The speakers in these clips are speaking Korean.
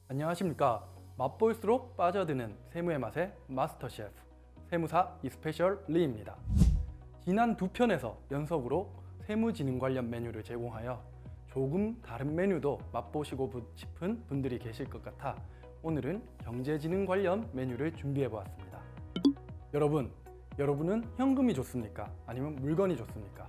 안녕하십니까. 맛볼수록 빠져드는 세무의 맛의 마스터 셰프 세무사 이스페셜 리입니다. 지난 두 편에서 연속으로 세무진흥 관련 메뉴를 제공하여 조금 다른 메뉴도 맛보시고 싶은 분들이 계실 것 같아 오늘은 경제진흥 관련 메뉴를 준비해 보았습니다. 여러분은 현금이 좋습니까? 아니면 물건이 좋습니까?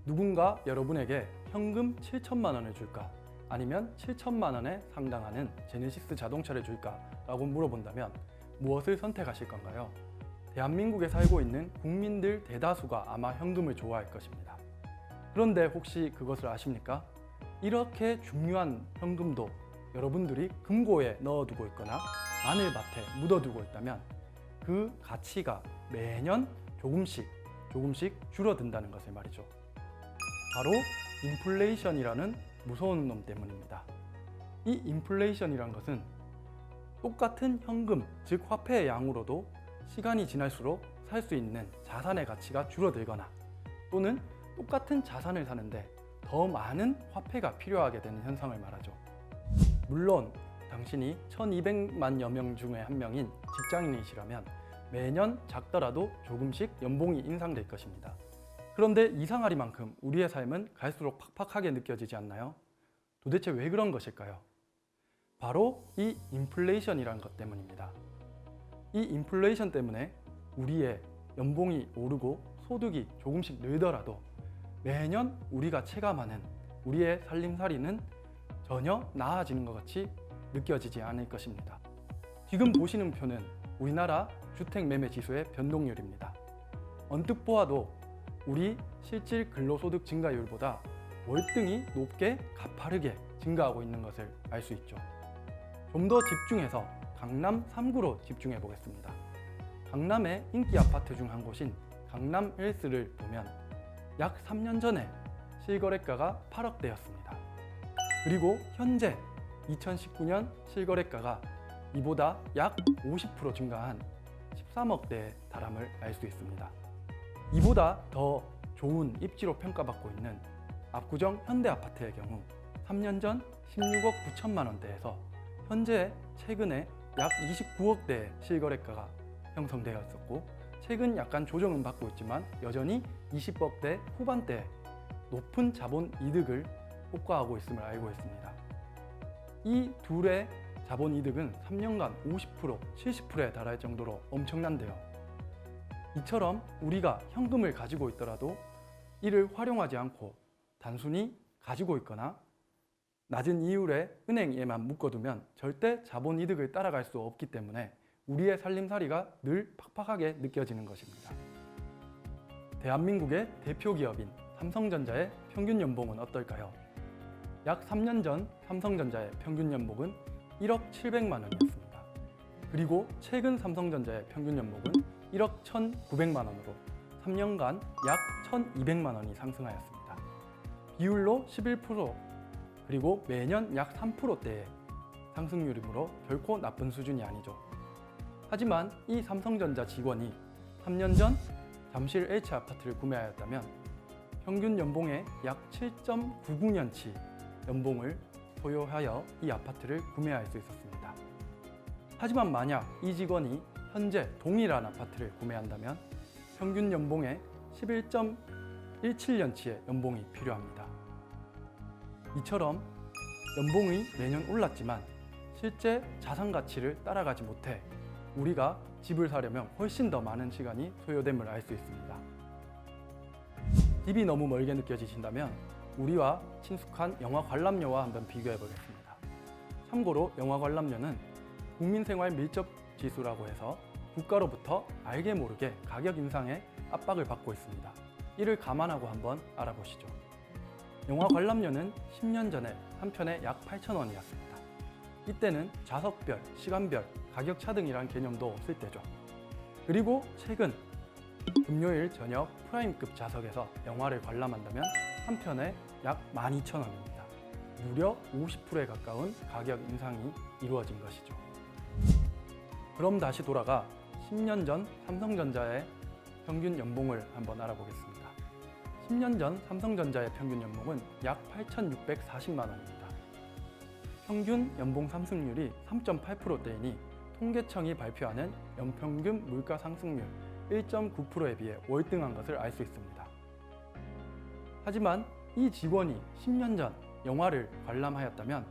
누군가 여러분에게 현금 7천만 원을 줄까? 아니면 7천만 원에 상당하는 제네시스 자동차를 줄까? 라고 물어본다면 무엇을 선택하실 건가요? 대한민국에 살고 있는 국민들 대다수가 아마 현금을 좋아할 것입니다. 그런데 혹시 그것을 아십니까? 이렇게 중요한 현금도 여러분들이 금고에 넣어두고 있거나 마늘밭에 묻어두고 있다면 그 가치가 매년 조금씩 줄어든다는 것을 말이죠. 바로 인플레이션이라는 무서운 놈 때문입니다. 이 인플레이션이란 것은 똑같은 현금, 즉 화폐의 양으로도 시간이 지날수록 살 수 있는 자산의 가치가 줄어들거나 또는 똑같은 자산을 사는데 더 많은 화폐가 필요하게 되는 현상을 말하죠. 물론 당신이 1200만여 명 중에 한 명인 직장인이시라면 매년 작더라도 조금씩 연봉이 인상될 것입니다. 그런데 이상하리만큼 우리의 삶은 갈수록 팍팍하게 느껴지지 않나요? 도대체 왜 그런 것일까요? 바로 이 인플레이션이라는 것 때문입니다. 이 인플레이션 때문에 우리의 연봉이 오르고 소득이 조금씩 늘더라도 매년 우리가 체감하는 우리의 살림살이는 전혀 나아지는 것 같이 느껴지지 않을 것입니다. 지금 보시는 표는 우리나라 주택매매지수의 변동률입니다. 언뜻 보아도 우리 실질 근로소득 증가율보다 월등히 높게 가파르게 증가하고 있는 것을 알 수 있죠. 좀 더 집중해서 강남 3구로 집중해 보겠습니다. 강남의 인기 아파트 중 한 곳인 강남 힐스를 보면 약 3년 전에 실거래가가 8억대였습니다. 그리고 현재 2019년 실거래가가 이보다 약 50% 증가한 13억대에 달함을 알 수 있습니다. 이보다 더 좋은 입지로 평가받고 있는 압구정 현대아파트의 경우 3년 전 16억 9천만 원대에서 현재 최근에 약 29억대의 실거래가가 형성되어 있었고 최근 약간 조정은 받고 있지만 여전히 20억대 후반대의 높은 자본 이득을 효과하고 있음을 알고 있습니다. 이 둘의 자본 이득은 3년간 50%, 70%에 달할 정도로 엄청난데요. 이처럼 우리가 현금을 가지고 있더라도 이를 활용하지 않고 단순히 가지고 있거나 낮은 이율의 은행에만 묶어두면 절대 자본 이득을 따라갈 수 없기 때문에 우리의 살림살이가 늘 팍팍하게 느껴지는 것입니다. 대한민국의 대표 기업인 삼성전자의 평균 연봉은 어떨까요? 약 3년 전 삼성전자의 평균 연봉은 1억 700만 원이었습니다. 그리고 최근 삼성전자의 평균 연봉은 1억 1,900만 원으로 3년간 약 1,200만 원이 상승하였습니다. 비율로 11% 그리고 매년 약 3%대의 상승률이므로 결코 나쁜 수준이 아니죠. 하지만 이 삼성전자 직원이 3년 전 잠실 H아파트를 구매하였다면 평균 연봉의 약 7.99년치 연봉을 소요하여 이 아파트를 구매할 수 있었습니다. 하지만 만약 이 직원이 현재 동일한 아파트를 구매한다면 평균 연봉의 11.17년치의 연봉이 필요합니다. 이처럼 연봉이 매년 올랐지만 실제 자산 가치를 따라가지 못해 우리가 집을 사려면 훨씬 더 많은 시간이 소요됨을 알 수 있습니다. 집이 너무 멀게 느껴지신다면 우리와 친숙한 영화 관람료와 한번 비교해 보겠습니다. 참고로 영화 관람료는 국민생활 밀접 지수라고 해서 국가로부터 알게 모르게 가격 인상의 압박을 받고 있습니다. 이를 감안하고 한번 알아보시죠. 영화 관람료는 10년 전에 한 편에 약 8,000원이었습니다. 이때는 좌석별, 시간별, 가격 차등이란 개념도 없을 때죠. 그리고 최근 금요일 저녁 프라임급 좌석에서 영화를 관람한다면 한 편에 약 12,000원입니다. 무려 50%에 가까운 가격 인상이 이루어진 것이죠. 그럼 다시 돌아가 10년 전 삼성전자의 평균 연봉을 한번 알아보겠습니다. 10년 전 삼성전자의 평균 연봉은 약 8,640만 원입니다. 평균 연봉 상승률이 3.8%대이니 통계청이 발표하는 연평균 물가 상승률 1.9%에 비해 월등한 것을 알 수 있습니다. 하지만 이 직원이 10년 전 영화를 관람하였다면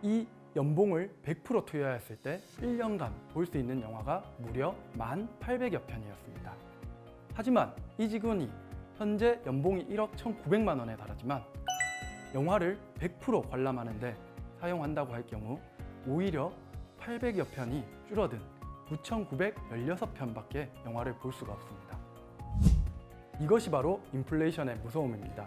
이 연봉을 100% 투여했을 때 1년간 볼 수 있는 영화가 무려 1,800여 편이었습니다. 하지만 이 직원이 현재 연봉이 1억 1,900만 원에 달하지만 영화를 100% 관람하는데 사용한다고 할 경우 오히려 800여 편이 줄어든 9,916편밖에 영화를 볼 수가 없습니다. 이것이 바로 인플레이션의 무서움입니다.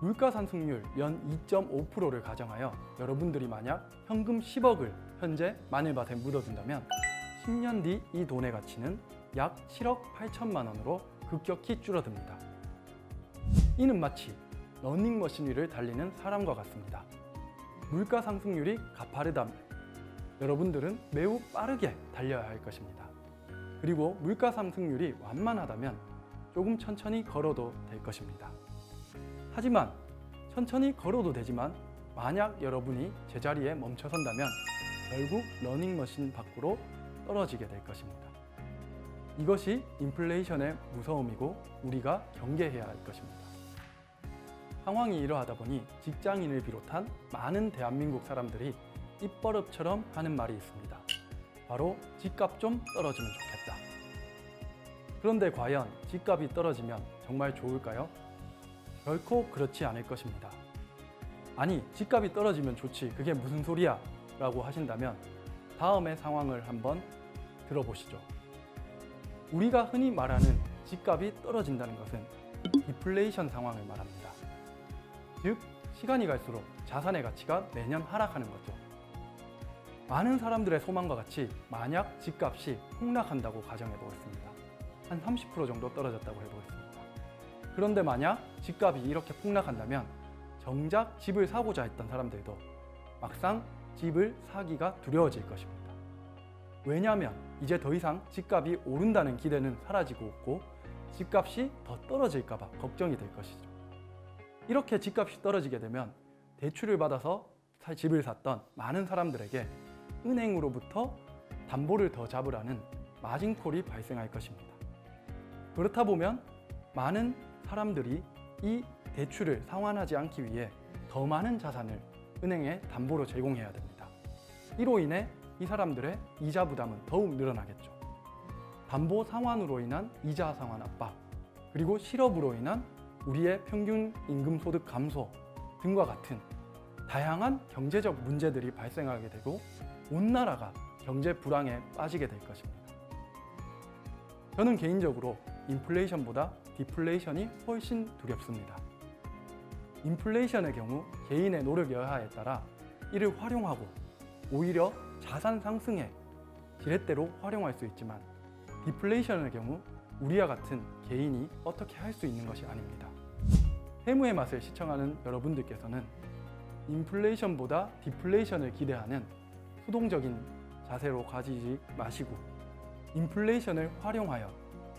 물가 상승률 연 2.5%를 가정하여 여러분들이 만약 현금 10억을 현재 마늘밭에 묻어둔다면 10년 뒤 이 돈의 가치는 약 7억 8천만 원으로 급격히 줄어듭니다. 이는 마치 러닝머신 위를 달리는 사람과 같습니다. 물가 상승률이 가파르다면 여러분들은 매우 빠르게 달려야 할 것입니다. 그리고 물가 상승률이 완만하다면 조금 천천히 걸어도 될 것입니다. 하지만 천천히 걸어도 되지만 만약 여러분이 제자리에 멈춰선다면 결국 러닝머신 밖으로 떨어지게 될 것입니다. 이것이 인플레이션의 무서움이고 우리가 경계해야 할 것입니다. 상황이 이러하다 보니 직장인을 비롯한 많은 대한민국 사람들이 입버릇처럼 하는 말이 있습니다. 바로 집값 좀 떨어지면 좋겠다. 그런데 과연 집값이 떨어지면 정말 좋을까요? 결코 그렇지 않을 것입니다. 아니, 집값이 떨어지면 좋지, 그게 무슨 소리야? 라고 하신다면 다음의 상황을 한번 들어보시죠. 우리가 흔히 말하는 집값이 떨어진다는 것은 디플레이션 상황을 말합니다. 즉, 시간이 갈수록 자산의 가치가 매년 하락하는 거죠. 많은 사람들의 소망과 같이 만약 집값이 폭락한다고 가정해 보겠습니다. 한 30% 정도 떨어졌다고 해보겠습니다. 그런데 만약 집값이 이렇게 폭락한다면 정작 집을 사고자 했던 사람들도 막상 집을 사기가 두려워질 것입니다. 왜냐하면 이제 더 이상 집값이 오른다는 기대는 사라지고 없고 집값이 더 떨어질까 봐 걱정이 될 것이죠. 이렇게 집값이 떨어지게 되면 대출을 받아서 집을 샀던 많은 사람들에게 은행으로부터 담보를 더 잡으라는 마진콜이 발생할 것입니다. 그렇다 보면 많은 사람들이 이 대출을 상환하지 않기 위해 더 많은 자산을 은행에 담보로 제공해야 됩니다. 이로 인해 이 사람들의 이자 부담은 더욱 늘어나겠죠. 담보 상환으로 인한 이자 상환 압박, 그리고 실업으로 인한 우리의 평균 임금 소득 감소 등과 같은 다양한 경제적 문제들이 발생하게 되고 온 나라가 경제 불황에 빠지게 될 것입니다. 저는 개인적으로 인플레이션보다 디플레이션이 훨씬 두렵습니다. 인플레이션의 경우 개인의 노력 여하에 따라 이를 활용하고 오히려 자산 상승에 지렛대로 활용할 수 있지만 디플레이션의 경우 우리와 같은 개인이 어떻게 할 수 있는 것이 아닙니다. 세무의 맛을 시청하는 여러분들께서는 인플레이션보다 디플레이션을 기대하는 수동적인 자세로 가지지 마시고 인플레이션을 활용하여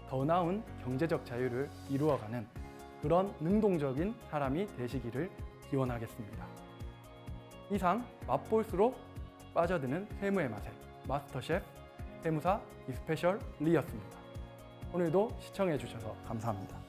더 나은 경제적 자유를 이루어가는 그런 능동적인 사람이 되시기를 기원하겠습니다. 이상 맛볼수록 빠져드는 세무의 맛의 마스터 셰프 세무사 이스페셜 리였습니다. 오늘도 시청해 주셔서 감사합니다.